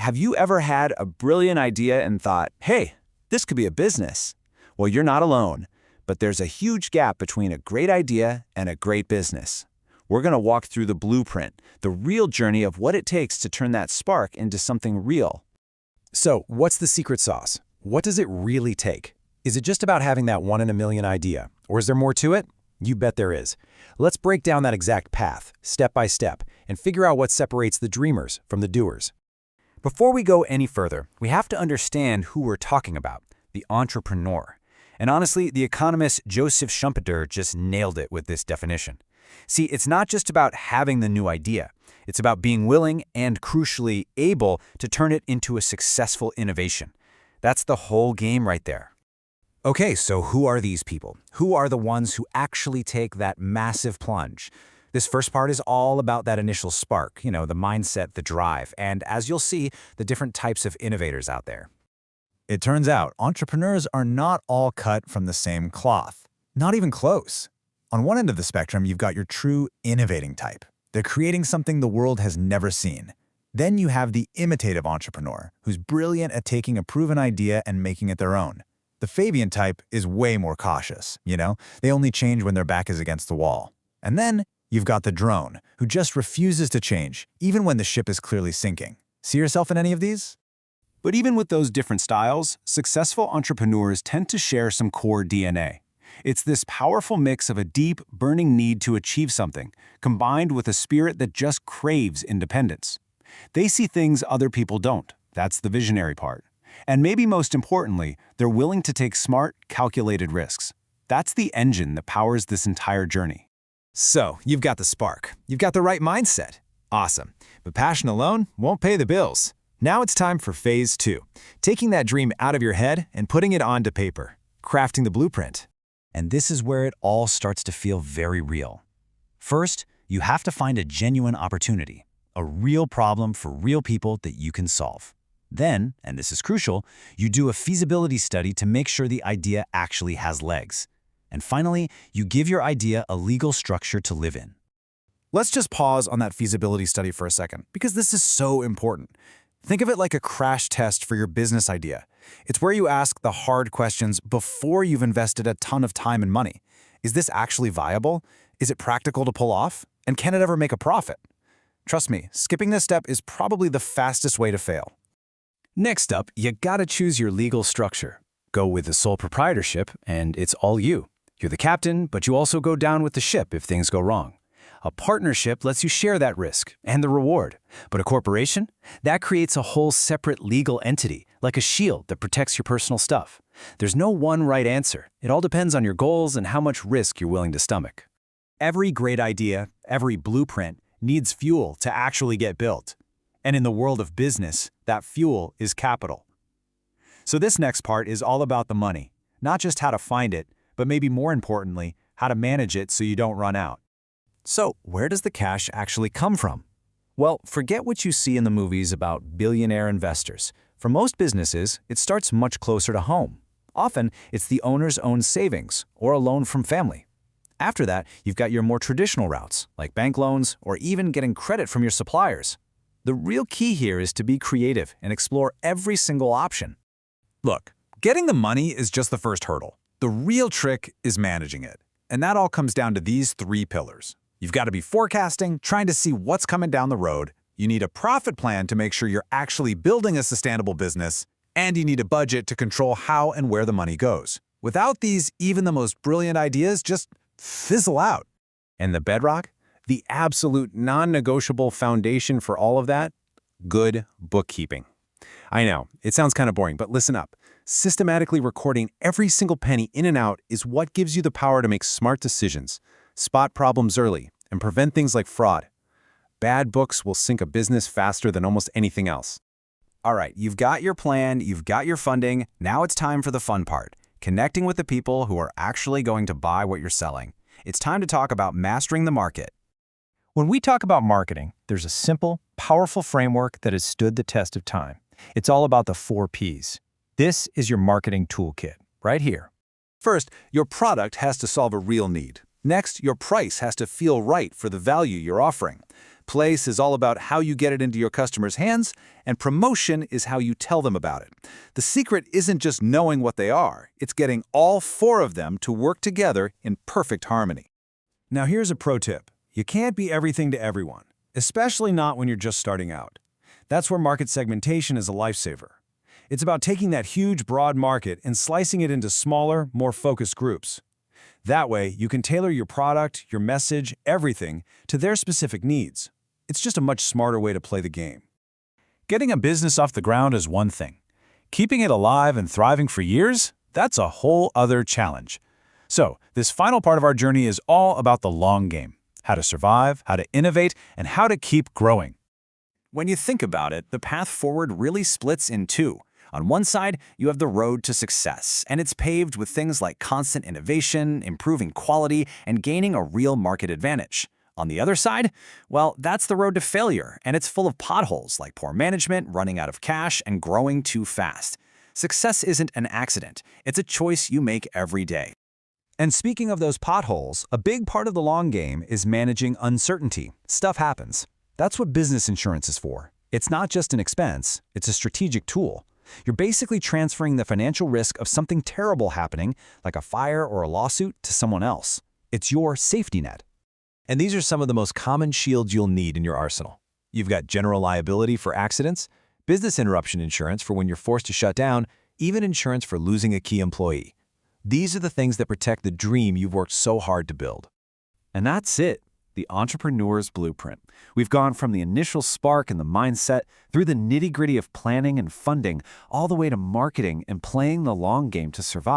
have you ever had a brilliant idea and thought, hey, this could be a business? Well, you're not alone, but there's a huge gap between a great idea and a great business. We're going to walk through the blueprint, the real journey of what it takes to turn that spark into something real. So, what's the secret sauce? What does it really take? Is it just about having that one-in-a-million idea, or is there more to it? You bet there is. Let's break down that exact path, step by step, and figure out what separates the dreamers from the doers. Before we go any further, we have to understand who we're talking about, the entrepreneur. And honestly, the economist Joseph Schumpeter just nailed it with this definition. See, it's not just about having the new idea. It's about being willing and, crucially, able to turn it into a successful innovation. That's the whole game right there. Okay, so who are these people? Who are the ones who actually take that massive plunge? This first part is all about that initial spark, the mindset, the drive, and as you'll see, the different types of innovators out there. It turns out entrepreneurs are not all cut from the same cloth. Not even close. On one end of the spectrum, you've got your true innovating type. They're creating something the world has never seen. Then you have the imitative entrepreneur, who's brilliant at taking a proven idea and making it their own. The Fabian type is way more cautious, They only change when their back is against the wall. And then you've got the drone, who just refuses to change, even when the ship is clearly sinking. See yourself in any of these? But even with those different styles, successful entrepreneurs tend to share some core DNA. It's this powerful mix of a deep, burning need to achieve something, combined with a spirit that just craves independence. They see things other people don't. That's the visionary part. And maybe most importantly, they're willing to take smart, calculated risks. That's the engine that powers this entire journey. So, you've got the spark. You've got the right mindset. Awesome. But passion alone won't pay the bills. Now it's time for phase 2, taking that dream out of your head and putting it onto paper, crafting the blueprint. And this is where it all starts to feel very real. First, you have to find a genuine opportunity, a real problem for real people that you can solve. Then, and this is crucial, you do a feasibility study to make sure the idea actually has legs. And finally, you give your idea a legal structure to live in. Let's just pause on that feasibility study for a second, because this is so important. Think of it like a crash test for your business idea. It's where you ask the hard questions before you've invested a ton of time and money. Is this actually viable? Is it practical to pull off? And can it ever make a profit? Trust me, skipping this step is probably the fastest way to fail. Next up, you gotta choose your legal structure. Go with the sole proprietorship, and it's all you. You're the captain, but you also go down with the ship if things go wrong. A partnership lets you share that risk and the reward. But a corporation? That creates a whole separate legal entity, like a shield that protects your personal stuff. There's no one right answer. It all depends on your goals and how much risk you're willing to stomach. Every great idea, every blueprint, needs fuel to actually get built. And in the world of business, that fuel is capital. So this next part is all about the money. Not just how to find it, but maybe more importantly, how to manage it so you don't run out. So, where does the cash actually come from? Well, forget what you see in the movies about billionaire investors. For most businesses, it starts much closer to home. Often, it's the owner's own savings or a loan from family. After that, you've got your more traditional routes, like bank loans or even getting credit from your suppliers. The real key here is to be creative and explore every single option. Look, getting the money is just the first hurdle. The real trick is managing it. And that all comes down to these 3 pillars. You've got to be forecasting, trying to see what's coming down the road. You need a profit plan to make sure you're actually building a sustainable business. And you need a budget to control how and where the money goes. Without these, even the most brilliant ideas just fizzle out. And the bedrock? The absolute non-negotiable foundation for all of that? Good bookkeeping. I know, it sounds kind of boring, but listen up. Systematically recording every single penny in and out is what gives you the power to make smart decisions, spot problems early, and prevent things like fraud. Bad books will sink a business faster than almost anything else. All right, you've got your plan, you've got your funding. Now it's time for the fun part, connecting with the people who are actually going to buy what you're selling. It's time to talk about mastering the market. When we talk about marketing, there's a simple, powerful framework that has stood the test of time. It's all about the 4 Ps. This is your marketing toolkit, right here. First, your product has to solve a real need. Next, your price has to feel right for the value you're offering. Place is all about how you get it into your customers' hands, and promotion is how you tell them about it. The secret isn't just knowing what they are, it's getting all four of them to work together in perfect harmony. Now here's a pro tip. You can't be everything to everyone, especially not when you're just starting out. That's where market segmentation is a lifesaver. It's about taking that huge, broad market and slicing it into smaller, more focused groups. That way, you can tailor your product, your message, everything to their specific needs. It's just a much smarter way to play the game. Getting a business off the ground is one thing. Keeping it alive and thriving for years, that's a whole other challenge. So, this final part of our journey is all about the long game. How to survive, how to innovate, and how to keep growing. When you think about it, the path forward really splits in two. On one side, you have the road to success, and it's paved with things like constant innovation, improving quality, and gaining a real market advantage. On the other side, well, that's the road to failure, and it's full of potholes like poor management, running out of cash, and growing too fast. Success isn't an accident. It's a choice you make every day. And speaking of those potholes, a big part of the long game is managing uncertainty. Stuff happens. That's what business insurance is for. It's not just an expense, it's a strategic tool. You're basically transferring the financial risk of something terrible happening, like a fire or a lawsuit, to someone else. It's your safety net. And these are some of the most common shields you'll need in your arsenal. You've got general liability for accidents, business interruption insurance for when you're forced to shut down, even insurance for losing a key employee. These are the things that protect the dream you've worked so hard to build. And that's it. The entrepreneur's blueprint. We've gone from the initial spark and the mindset through the nitty-gritty of planning and funding, all the way to marketing and playing the long game to survive.